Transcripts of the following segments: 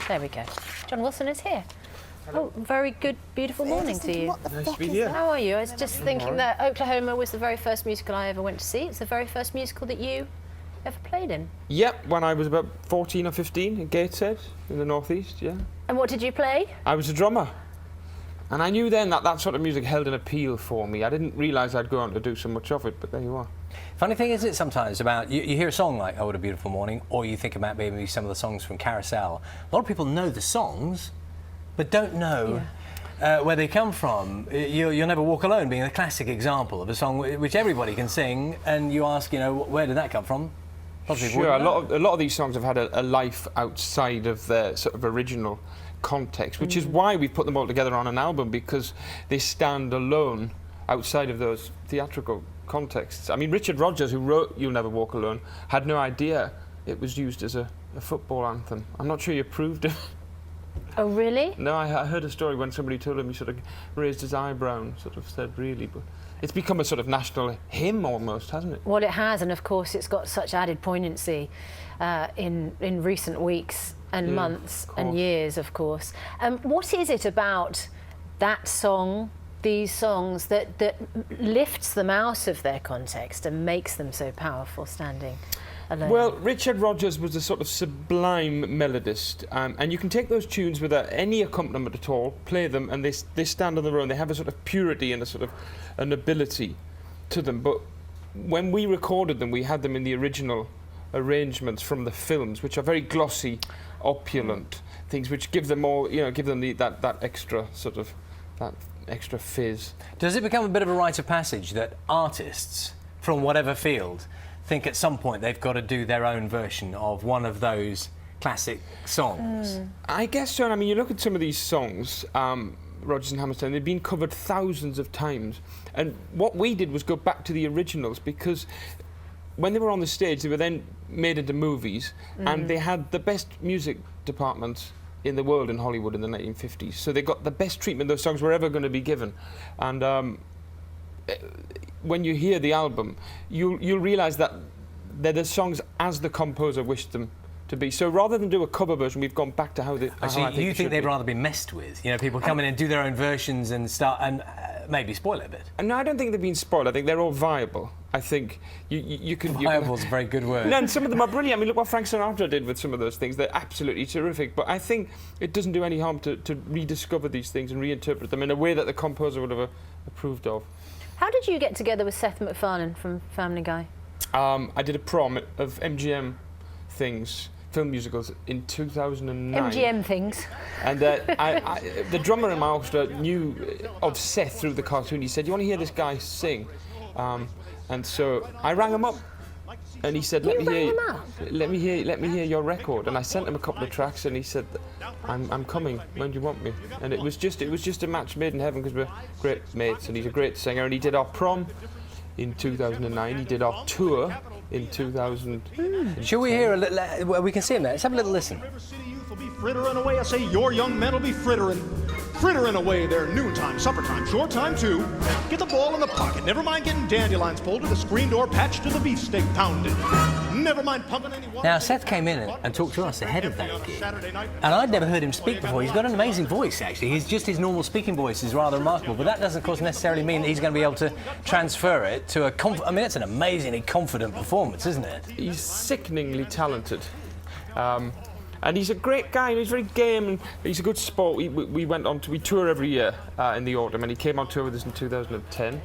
There we go. John Wilson is here. Hello. Oh, very good, beautiful morning to you. Nice to be here. How are you? I was just thinking that Oklahoma was the very first musical I ever went to see. It's the very first musical that you ever played in. Yep, when I was about 14 or 15 in Gateshead in the northeast, yeah. And what did you play? I was a drummer. And I knew then that that sort of music held an appeal for me. I didn't realise I'd go on to do so much of it, but there you are. Funny thing is it sometimes about, you hear a song like Oh What a Beautiful Morning, or you think about maybe some of the songs from Carousel. A lot of people know the songs, but don't know where they come from. You'll Never Walk Alone being a classic example of a song which everybody can sing, and you ask, you know, where did that come from? Sure, a lot of these songs have had a life outside of their sort of original context, which is why we've put them all together on an album, because they stand alone outside of those theatrical contexts. I mean, Richard Rodgers, who wrote You'll Never Walk Alone, had no idea it was used as a football anthem. I'm not sure he approved it. Oh, really? No, I heard a story when somebody told him, he sort of raised his eyebrow and sort of said, really, but it's become a sort of national hymn almost, hasn't it? Well, it has, and of course it's got such added poignancy in recent weeks and months and years, of course. What is it about that song, these songs, that lifts them out of their context and makes them so powerful standing alone? Well, Richard Rodgers was a sort of sublime melodist, and you can take those tunes without any accompaniment at all, play them, and they stand on their own. They have a sort of purity and a sort of an ability to them. But when we recorded them, we had them in the original arrangements from the films, which are very glossy, opulent things, which give them all, you know, give them that extra sort of that extra fizz. Does it become a bit of a rite of passage that artists from whatever field think at some point they've got to do their own version of one of those classic songs? I guess so. I mean, you look at some of these songs, Rodgers and Hammerstein, they've been covered thousands of times. And what we did was go back to the originals, because when they were on the stage, they were then made into movies, and they had the best music departments in the world in Hollywood in the 1950s. So they got the best treatment those songs were ever going to be given. And when you hear the album, you'll realise that they're the songs as the composer wished them to be. So rather than do a cover version, we've gone back to how they. Actually, you think they'd rather be messed with? You know, people come in and do their own versions and start and maybe spoil it a bit. No, I don't think they've been spoiled. I think they're all viable. I think you can. Viable's a very good word. No, and some of them are brilliant. I mean, look what Frank Sinatra did with some of those things. They're absolutely terrific. But I think it doesn't do any harm to rediscover these things and reinterpret them in a way that the composer would have approved of. How did you get together with Seth MacFarlane from Family Guy? I did a prom of MGM things, film musicals, in 2009. MGM things. And the drummer in my orchestra knew of Seth through the cartoon. He said, "You want to hear this guy sing?" And so I rang him up, and he said, "Let me hear your record." And I sent him a couple of tracks, and he said, "I'm coming. When do you want me?" And it was just a match made in heaven, because we're great mates, and he's a great singer. And he did our prom in 2009. He did our tour in 2000. Shall we hear a little? Well, we can see him there. Let's have a little listen. River City youth will be frittering away. I say your young men will be frittering away their noontime, supper time, short time too. Get the ball in the pocket. Never mind getting dandelions pulled to the screen door patched to the beefsteak pounded. Never mind pumping any water. Now, Seth came in and talked to us ahead of that gig, and I'd never heard him speak before. He's got an amazing voice, actually. His normal speaking voice is rather remarkable, but that doesn't, of course, necessarily mean that he's going to be able to transfer it to I mean, it's an amazingly confident performance, isn't it? He's sickeningly talented. And he's a great guy, and he's very game, and he's a good sport. We tour every year in the autumn, and he came on tour with us in 2010.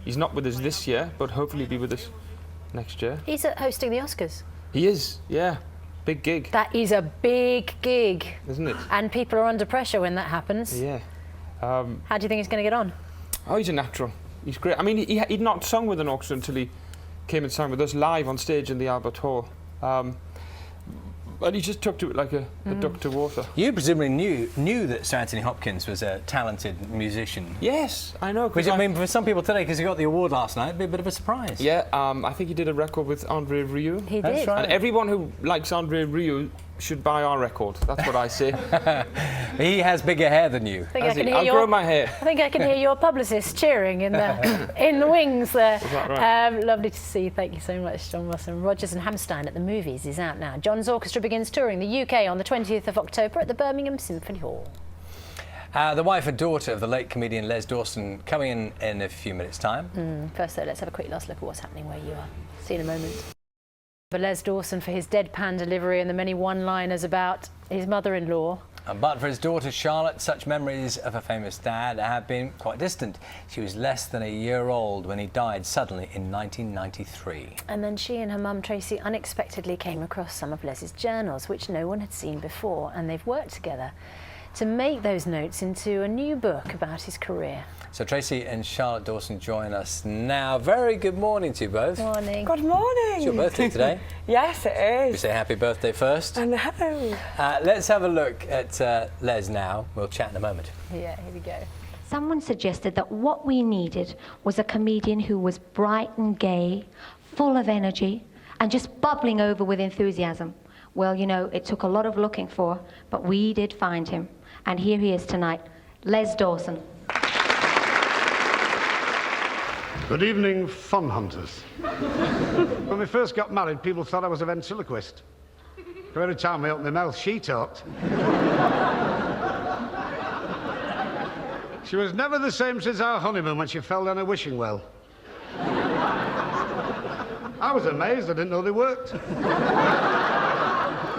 He's not with us this year, but hopefully he'll be with us next year. He's hosting the Oscars. He is, yeah. Big gig. That is a big gig. Isn't it? And people are under pressure when that happens. Yeah. How do you think he's going to get on? Oh, he's a natural. He's great. I mean, he'd not sung with an orchestra until he came and sang with us live on stage in the Albert Hall. And he just took to it like a duck to water. You presumably knew that Sir Anthony Hopkins was a talented musician. Yes, I know. Which, I mean, for some people today, because he got the award last night, it'd be a bit of a surprise. Yeah, I think he did a record with André Rieu. He did. That's right. And everyone who likes André Rieu should buy our record. That's what I say. He has bigger hair than you. I'll grow my hair. I think I can hear your publicist cheering in the wings there. Is that right? Lovely to see you. Thank you so much, John Wilson. Rodgers and Hammerstein at the movies is out now. John's orchestra begins touring the UK on the 20th of October at the Birmingham Symphony Hall. The wife and daughter of the late comedian Les Dawson coming in a few minutes' time. First, though, let's have a quick last look at what's happening where you are. See you in a moment. For Les Dawson for his deadpan delivery and the many one-liners about his mother-in-law. But for his daughter Charlotte, such memories of her famous dad have been quite distant. She was less than a year old when he died suddenly in 1993. And then she and her mum Tracy unexpectedly came across some of Les's journals, which no one had seen before, and they've worked together to make those notes into a new book about his career. So Tracy and Charlotte Dawson join us now. Very good morning to you both. Morning. Good morning. It's your birthday today. Yes, it We is. say happy birthday first. I know. Let's have a look at Les now. We'll chat in a moment. Yeah, here we go. Someone suggested that what we needed was a comedian who was bright and gay, full of energy, and just bubbling over with enthusiasm. Well, you know, it took a lot of looking for, but we did find him. And here he is tonight, Les Dawson. Good evening, fun hunters. When we first got married, people thought I was a ventriloquist. For every time I opened my mouth, she talked. She was never the same since our honeymoon when she fell down a wishing well. I was amazed, I didn't know they worked.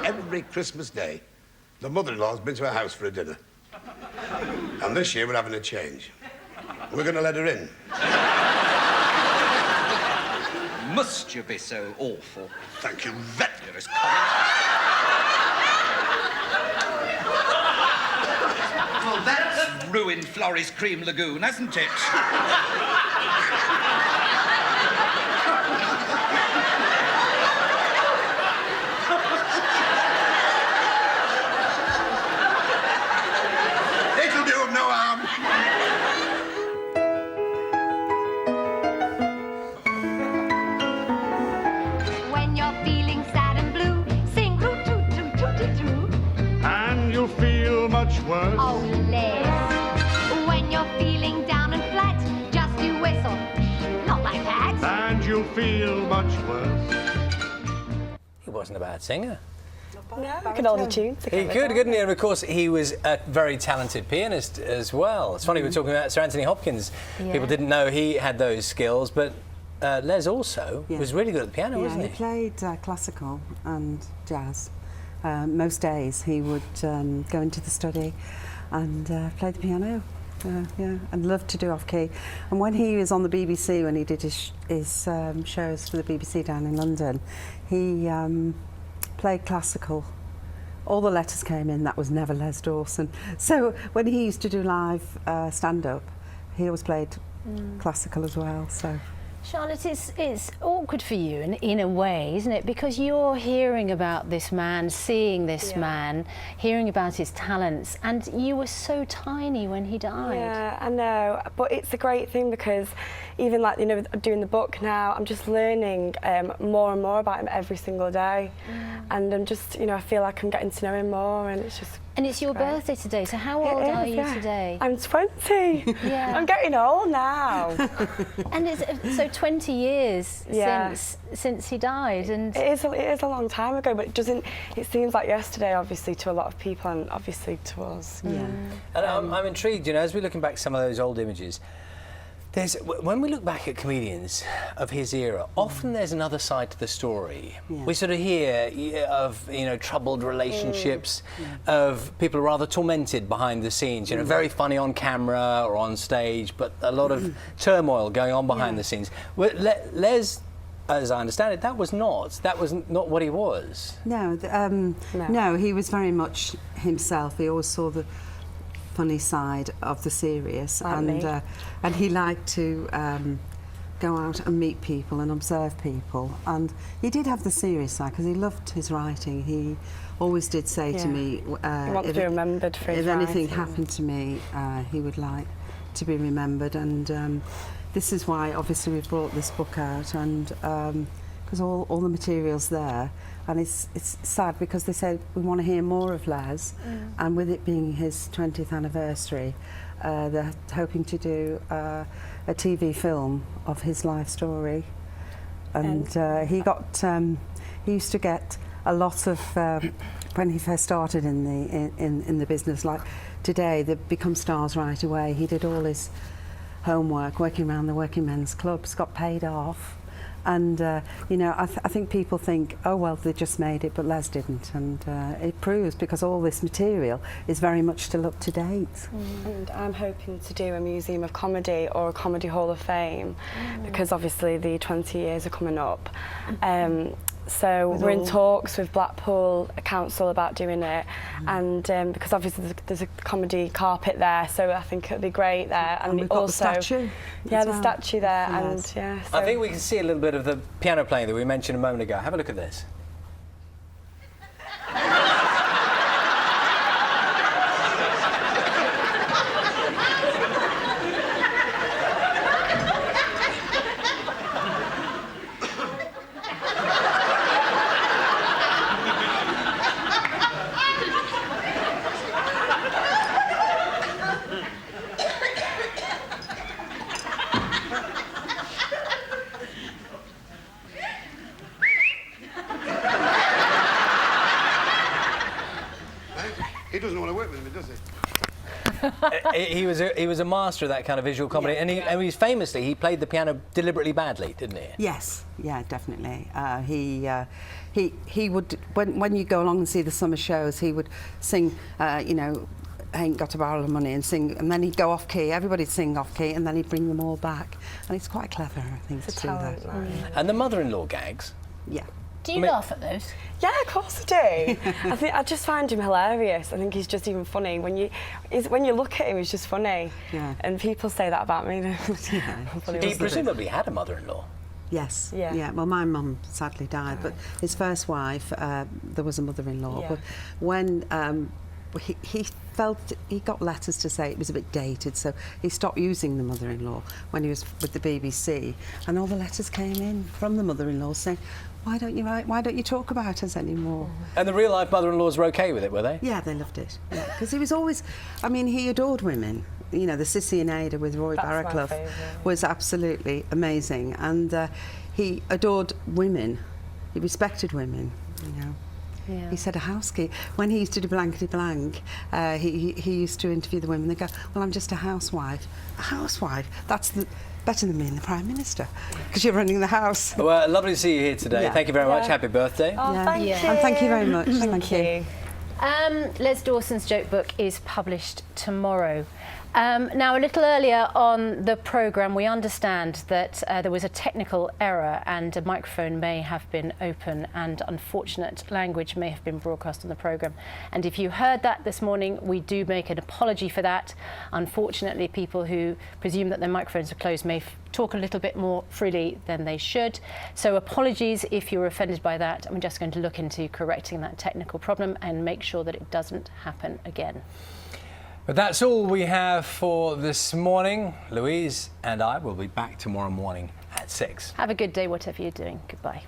Every Christmas Day, the mother-in-law's been to our house for a dinner. And this year we're having a change. We're going to let her in. Must you be so awful? Thank you very Dearest much. Well, that's ruined Florrie's Cream Lagoon, hasn't it? It'll do him no harm. When you're feeling sad and blue, sing roo-too-too-too-too-too. And you'll feel much worse. Oh, Les. When you're feeling down and flat, just you whistle. Not like that. And you'll feel much worse. He wasn't a bad singer. No, I can hold a tune He together. could, couldn't he? And of course, he was a very talented pianist as well. It's funny, we're talking about Sir Anthony Hopkins. Yeah. People didn't know he had those skills, but Les also was really good at the piano, wasn't he he? played classical and jazz. Most days he would go into the study and play the piano. And loved to do off-key. And when he was on the BBC, when he did his shows for the BBC down in London, he played classical. All the letters came in, that was never Les Dawson. So when he used to do live stand-up, he always played classical as well. So. Charlotte, it's awkward for you in a way, isn't it? Because you're hearing about this man, seeing this man, hearing about his talents, and you were so tiny when he died. Yeah, I know, but it's a great thing because even like, you know, doing the book now, I'm just learning more and more about him every single day. And I'm just, you know, I feel like I'm getting to know him more, and it's just And it's your great. birthday today, so how old are you today? I'm 20. Yeah. I'm getting old now. And it's so 20 years Yeah. since he died, and It is a long time ago, but it seems like yesterday, obviously, to a lot of people and obviously to us. Yeah. And I'm intrigued, you know, as we're looking back at some of those old images, when we look back at comedians of his era, often there's another side to the story. Yeah. We sort of hear of, you know, troubled relationships, of people rather tormented behind the scenes, you know, very funny on camera or on stage, but a lot of turmoil going on behind the scenes. Well, Les, as I understand it, that was not what he was. No, no, he was very much himself. He always saw the funny side of the serious, and he liked to go out and meet people and observe people. And he did have the serious side because he loved his writing. He always did say to me, He wants to be remembered for his if anything writing. happened to me, he would like to be remembered. And this is why, obviously, we've brought this book out, and because all the material's there, And it's sad because they said we want to hear more of Les, and with it being his 20th anniversary, they're hoping to do a TV film of his life story. And he used to get a lot of when he first started in the business. Like today, they become stars right away. He did all his homework, working around the working men's clubs, got paid off. And, you know, I think people think, oh, well, they just made it, but Les didn't. And it proves, because all this material is very much still up to date. And I'm hoping to do a Museum of Comedy or a Comedy Hall of Fame, because obviously the 20 years are coming up. So we're in talks with Blackpool Council about doing it, and because obviously there's a comedy carpet there, so I think it'll be great there. And we've got also the statue. Yeah, the statue there, Yes. and yeah. So I think we can see a little bit of the piano playing that we mentioned a moment ago. Have a look at this. He doesn't want to work with me, does he? He was a master of that kind of visual comedy, and he famously he played the piano deliberately badly, didn't he? Yes, yeah, definitely. He would, when you go along and see the summer shows, he would sing, you know, I ain't got a barrel of money, and sing, and then he'd go off key. Everybody'd sing off key, and then he'd bring them all back. And it's quite clever, I think, to do that. And the mother-in-law gags. Yeah. Do you laugh at those? yeah, of course I do. I just find him hilarious. I think he's just even funny. When you look at him, he's just funny. Yeah. And people say that about me. He presumably had a mother-in-law. Yes. Yeah. Yeah. Well, my mum sadly died, but his first wife, there was a mother-in-law. Yeah. But when he felt he got letters to say it was a bit dated, so he stopped using the mother-in-law when he was with the BBC, and all the letters came in from the mother-in-law saying, why don't you talk about us anymore? And the real-life mother-in-laws were okay with it, were they? Yeah, they loved it. Yeah, because he was always, I mean, he adored women. You know, the Sissy and Ada with Roy Barraclough was absolutely amazing, and he adored women. He respected women, you know. Yeah. He said a housekeeper, when he used to do blankety blank, he used to interview the women. They go, well, I'm just a housewife. A housewife? That's better than being the Prime Minister, because you're running the house. Well, lovely to see you here today. Yeah. Thank you very much. Happy birthday. Oh, thank you. And thank you very much. Thank you. Les Dawson's joke book is published tomorrow. Now, a little earlier on the programme, we understand that there was a technical error and a microphone may have been open and unfortunate language may have been broadcast on the programme. And if you heard that this morning, we do make an apology for that. Unfortunately, people who presume that their microphones are closed may talk a little bit more freely than they should. So apologies if you were offended by that. I'm just going to look into correcting that technical problem and make sure that it doesn't happen again. But that's all we have for this morning. Louise and I will be back tomorrow morning at 6. Have a good day, whatever you're doing. Goodbye.